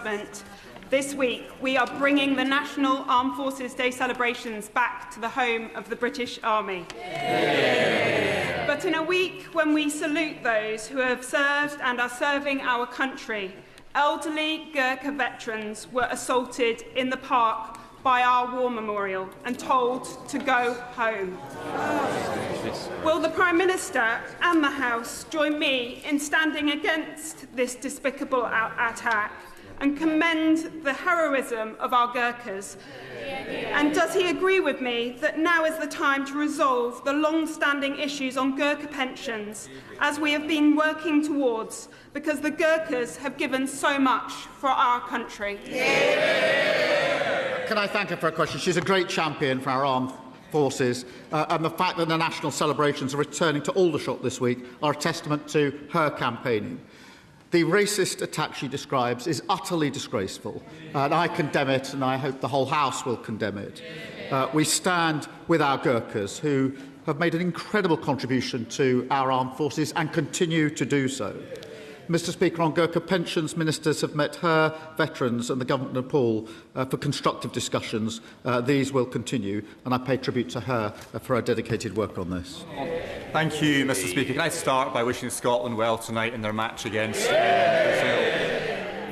Government, this week we are bringing the National Armed Forces Day celebrations back to the home of the British Army. Yeah. But in a week when we salute those who have served and are serving our country, elderly Gurkha veterans were assaulted in the park by our war memorial and told to go home. Will the Prime Minister and the House join me in standing against this despicable attack and commend the heroism of our Gurkhas? And does he agree with me that now is the time to resolve the long-standing issues on Gurkha pensions, as we have been working towards, because the Gurkhas have given so much for our country? Can I thank her for her question? She's a great champion for our armed forces, and the fact that the national celebrations are returning to Aldershot this week are a testament to her campaigning. The racist attack she describes is utterly disgraceful, and I condemn it, and I hope the whole House will condemn it. We stand with our Gurkhas, who have made an incredible contribution to our armed forces and continue to do so. Mr Speaker, on Gurkha pensions, ministers have met her, veterans and the Government of Nepal for constructive discussions. These will continue, and I pay tribute to her for her dedicated work on this. Thank you, Mr Speaker. Can I start by wishing Scotland well tonight in their match against Brazil?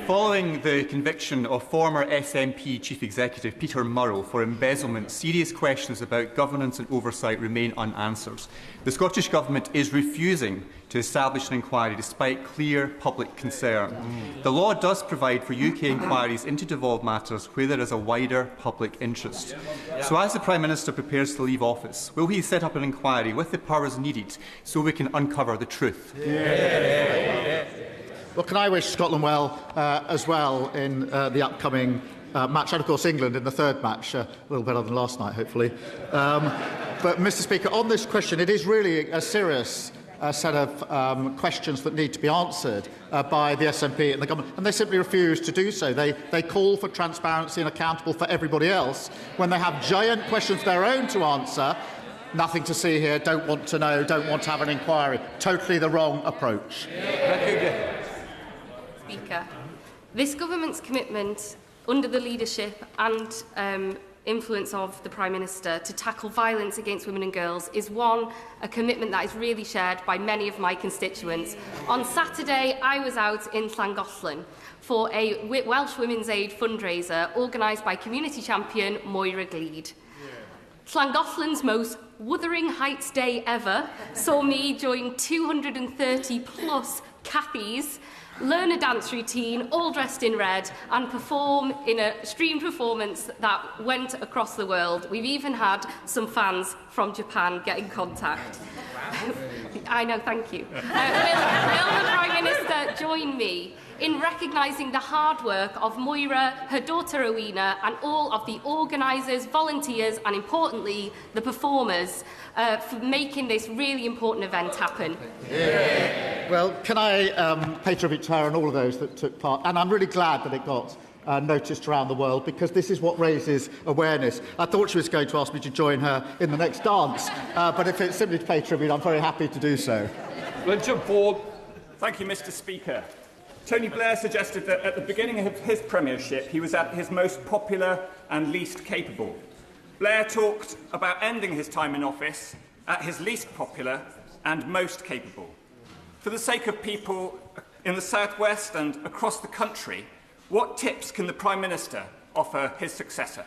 Following the conviction of former SNP Chief Executive Peter Murrell for embezzlement, serious questions about governance and oversight remain unanswered. The Scottish Government is refusing to establish an inquiry despite clear public concern. The law does provide for UK inquiries into devolved matters where there is a wider public interest. So as the Prime Minister prepares to leave office, will he set up an inquiry with the powers needed so we can uncover the truth? Well, can I wish Scotland well as well in the upcoming match, and of course England in the third match, a little better than last night, hopefully. But, Mr Speaker, on this question, it is really a serious set of questions that need to be answered by the SNP and the Government, and they simply refuse to do so. They call for transparency and accountable for everybody else when they have giant questions of their own to answer. Nothing to see here, don't want to know, don't want to have an inquiry. Totally the wrong approach. Speaker, this Government's commitment, under the leadership and influence of the Prime Minister, to tackle violence against women and girls is a commitment that is really shared by many of my constituents. On Saturday, I was out in Llangollen for a Welsh Women's Aid fundraiser organised by community champion Moira Gleed. Llangollen's most Wuthering Heights Day ever saw me join 230+ Cathys, learn a dance routine, all dressed in red, and perform in a streamed performance that went across the world. We've even had some fans from Japan get in contact. I know, thank you. Will the Prime Minister join me in recognising the hard work of Moira, her daughter Rowena, and all of the organisers, volunteers, and importantly, the performers for making this really important event happen? Well, can I pay tribute to her and all of those that took part? And I'm really glad that it got noticed around the world, because this is what raises awareness. I thought she was going to ask me to join her in the next dance, but if it's simply to pay tribute, I'm very happy to do so. Thank you, Mr Speaker. Tony Blair suggested that at the beginning of his premiership he was at his most popular and least capable. Blair talked about ending his time in office at his least popular and most capable. For the sake of people in the South West and across the country, what tips can the Prime Minister offer his successor?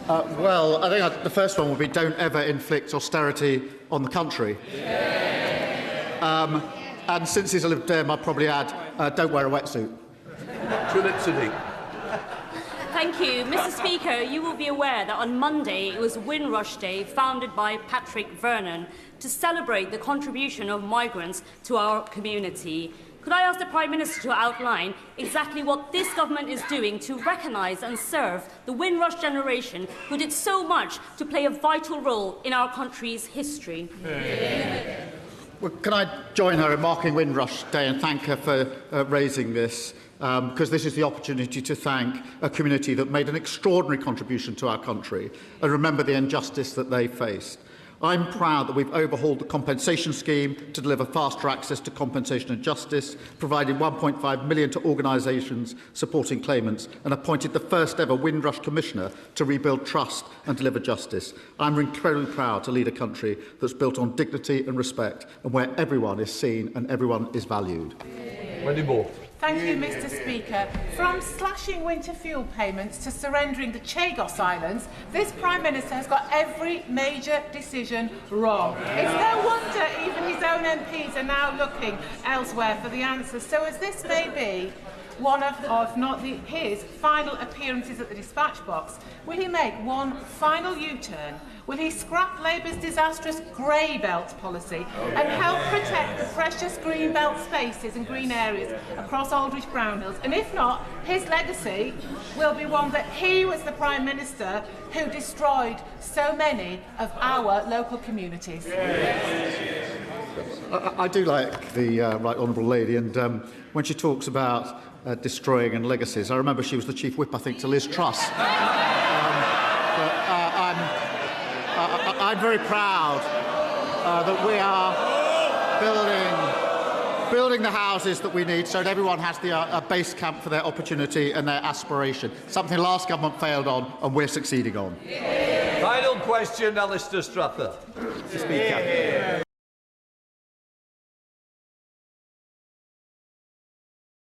Well, I think the first one would be don't ever inflict austerity on the country. And since he's a Lib Dem, I'd probably add, don't wear a wetsuit. Thank you. Mr Speaker, you will be aware that on Monday it was Windrush Day, founded by Patrick Vernon, to celebrate the contribution of migrants to our community. Could I ask the Prime Minister to outline exactly what this government is doing to recognise and serve the Windrush generation who did so much to play a vital role in our country's history? Well, can I join her in marking Windrush Day and thank her for raising this, because this is the opportunity to thank a community that made an extraordinary contribution to our country and remember the injustice that they faced. I'm proud that we've overhauled the compensation scheme to deliver faster access to compensation and justice, provided £1.5 million to organisations supporting claimants, and appointed the first ever Windrush Commissioner to rebuild trust and deliver justice. I'm incredibly proud to lead a country that's built on dignity and respect, and where everyone is seen and everyone is valued. Wendy Moore. Thank you, Mr Speaker. From slashing winter fuel payments to surrendering the Chagos Islands, this Prime Minister has got every major decision wrong. It's no wonder even his own MPs are now looking elsewhere for the answers. So as this may be one of, if not his, final appearances at the dispatch box, will he make one final U-turn? Will he scrap Labour's disastrous grey belt policy and help protect the precious green belt spaces and green areas across Aldridge Brownhills? And if not, his legacy will be one that he was the Prime Minister who destroyed so many of our local communities. I do like the Right Honourable Lady, and when she talks about destroying and legacies, I remember she was the Chief Whip, I think, to Liz Truss. I'm very proud that we are building the houses that we need so that everyone has a base camp for their opportunity and their aspiration, something the last government failed on and we're succeeding on. Final question, Alistair Strathern. Mr. Speaker.